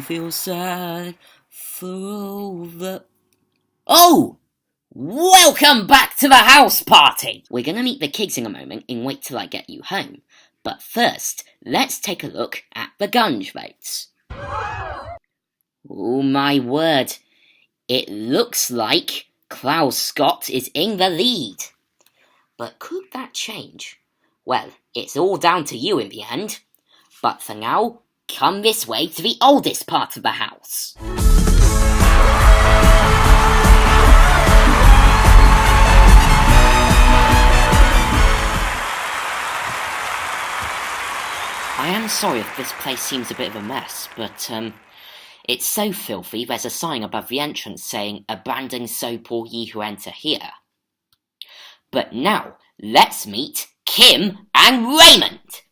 feel sad for all the... Oh! Welcome back to the house party! We're gonna meet the kids in a moment and wait till I get you home. But first, let's take a look at the gunge rates. Oh my word, it looks like Klaus Scott is in the lead. But could that change? Well, it's all down to you in the end. But for now, come this way to the oldest part of the house. I am sorry if this place seems a bit of a mess, but it's so filthy there's a sign above the entrance saying, "Abandon soap all ye who enter here." But now, let's meet Kim and Raymond!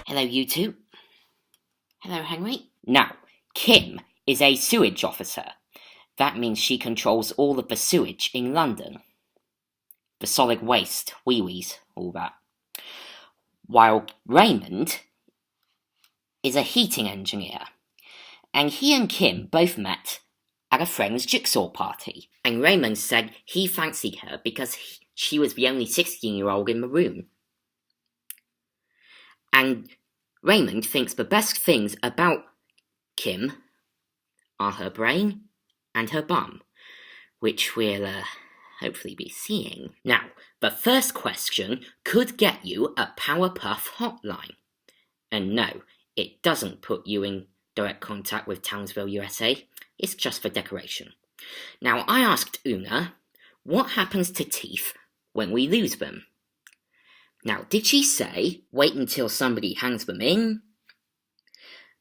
Hello, you two. Hello, Henry. Now, Kim is a sewage officer. That means she controls all of the sewage in London. The solid waste, wee-wees, all that. While Raymond is a heating engineer. And he and Kim both met at a friend's jigsaw party. And Raymond said he fancied her because she was the only 16-year-old in the room. And Raymond thinks the best things about Kim are her brain and her bum, which we'll hopefully be seeing. Now, the first question could get you a Powerpuff hotline. And no, it doesn't put you in direct contact with Townsville, USA. It's just for decoration. Now, I asked Una, what happens to teeth when we lose them? Now, did she say, wait until somebody hands them in?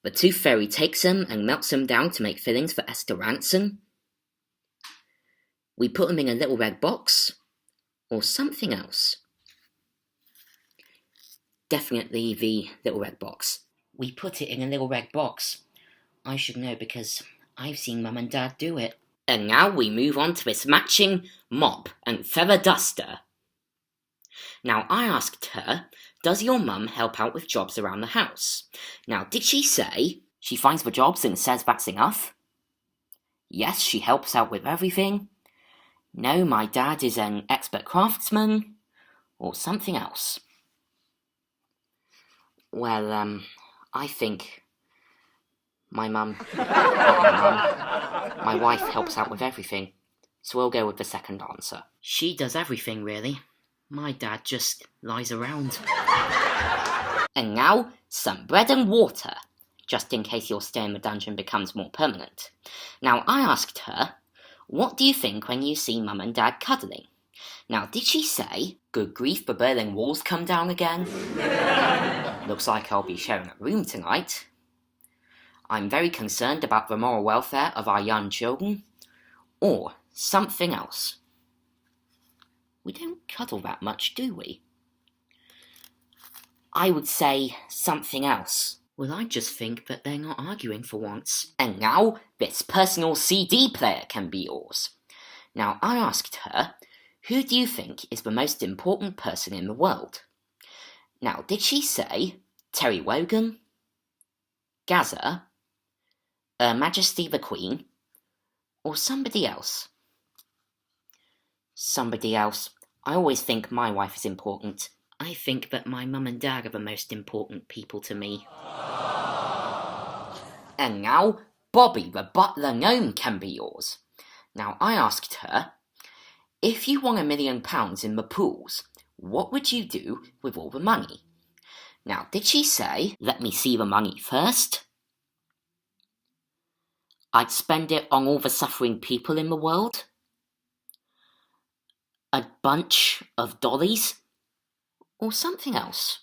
The Tooth Fairy takes them and melts them down to make fillings for Esther Ranson? We put them in a little red box? Or something else? Definitely the little red box. We put it in a little red box. I should know because I've seen Mum and Dad do it. And now we move on to this matching mop and feather duster. Now, I asked her, does your mum help out with jobs around the house? Now, did she say she finds the jobs and says that's enough? Yes, she helps out with everything. No, my dad is an expert craftsman. Or something else. Well, I think my wife helps out with everything. So we'll go with the second answer. She does everything, really. My dad just lies around. And now, some bread and water, just in case your stay in the dungeon becomes more permanent. Now, I asked her, what do you think when you see Mum and Dad cuddling? Now, did she say, good grief, the Berlin Wall's come down again? Looks like I'll be sharing a room tonight. I'm very concerned about the moral welfare of our young children. Or something else. We don't cuddle that much, do we? I would say something else. Well, I just think that they're not arguing for once. And now, this personal CD player can be yours. Now, I asked her, who do you think is the most important person in the world? Now, did she say Terry Wogan, Gaza, Her Majesty the Queen, or somebody else? Somebody else. I always think my wife is important. I think that my mum and dad are the most important people to me. And now, Bobby the butler gnome can be yours. Now, I asked her, if you won £1 million in the pools, what would you do with all the money? Now, did she say, let me see the money first? I'd spend it on all the suffering people in the world? A bunch of dollies? Or something else?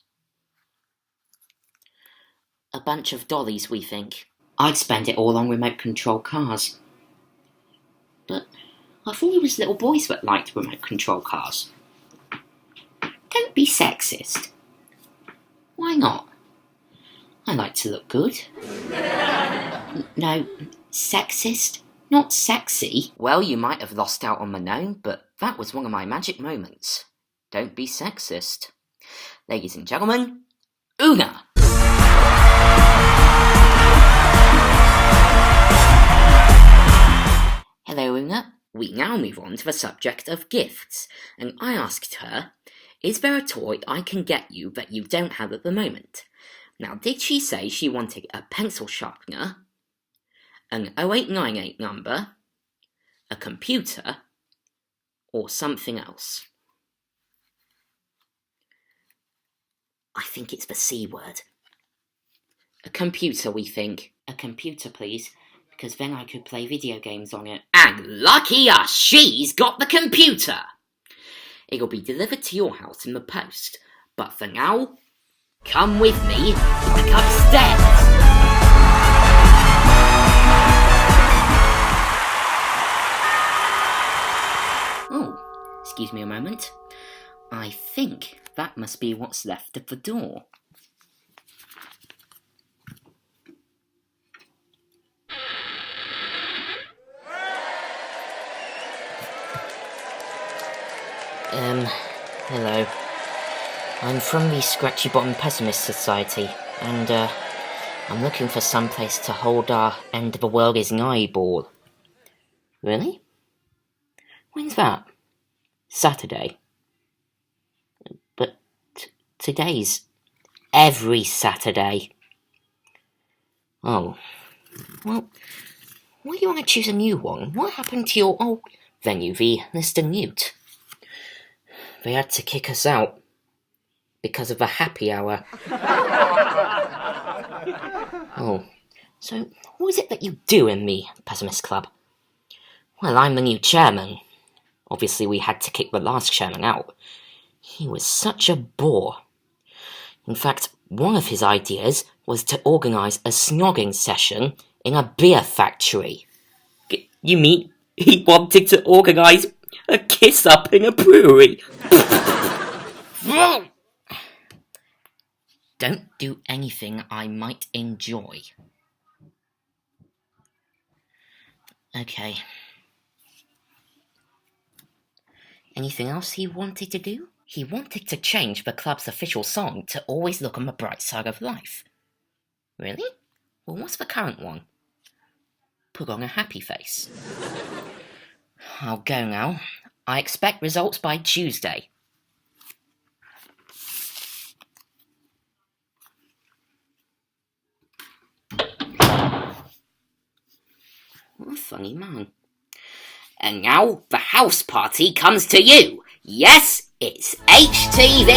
A bunch of dollies, we think. I'd spend it all on remote control cars. But I thought it was little boys that liked remote control cars. Don't be sexist. Why not? I like to look good. No, sexist? Not sexy. Well, you might have lost out on Manon, but that was one of my magic moments. Don't be sexist. Ladies and gentlemen, Una! Hello, Una. We now move on to the subject of gifts, and I asked her, is there a toy I can get you that you don't have at the moment? Now, did she say she wanted a pencil sharpener, an 0898 number, a computer, or something else? I think it's the C word. A computer, we think. A computer, please, because then I could play video games on it. And lucky us, she's got the computer! It'll be delivered to your house in the post, but for now, come with me back upstairs! Oh, excuse me a moment. I think that must be what's left of the door. Hello. I'm from the Scratchy Bottom Pessimist Society, and, I'm looking for some place to hold our End of the World is Nigh ball. Really? When's that? Saturday. But today's every Saturday. Oh. Well, why do you want to choose a new one? What happened to your old venue, the Mr. Newt? They had to kick us out because of the happy hour. Oh, so what is it that you do in the Pessimist Club? Well, I'm the new chairman. Obviously, we had to kick the last chairman out. He was such a bore. In fact, one of his ideas was to organise a snogging session in a beer factory. You mean he wanted to organise a kiss-up in a brewery? Don't do anything I might enjoy. Okay. Anything else he wanted to do? He wanted to change the club's official song to Always Look on the Bright Side of Life. Really? Well, what's the current one? Put on a happy face. I'll go now. I expect results by Tuesday. What a funny man. And now the house party comes to you. Yes, it's HTV.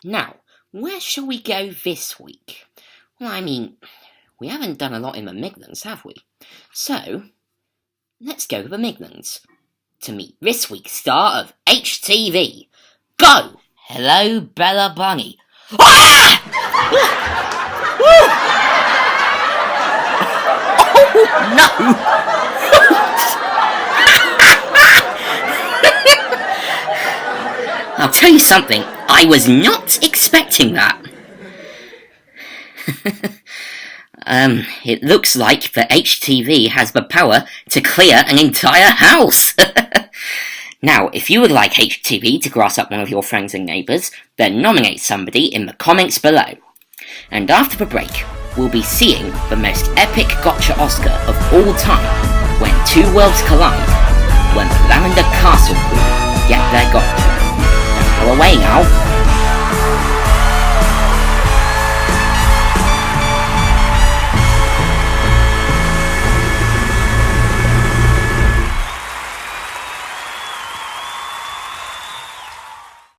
Now, where shall we go this week? Well, I mean, we haven't done a lot in the Midlands, have we? So, let's go to the Midlands to meet this week's star of HTV. Go! Hello, Bella Bunny. Ah! Oh, no! I'll tell you something, I was not expecting that. It looks like the HTV has the power to clear an entire house. Now, if you would like HTV to grass up one of your friends and neighbours, then nominate somebody in the comments below. And after the break, we'll be seeing the most epic gotcha Oscar of all time, when two worlds collide, when the Lavender Castle crew get their gotcha. Don't go away now.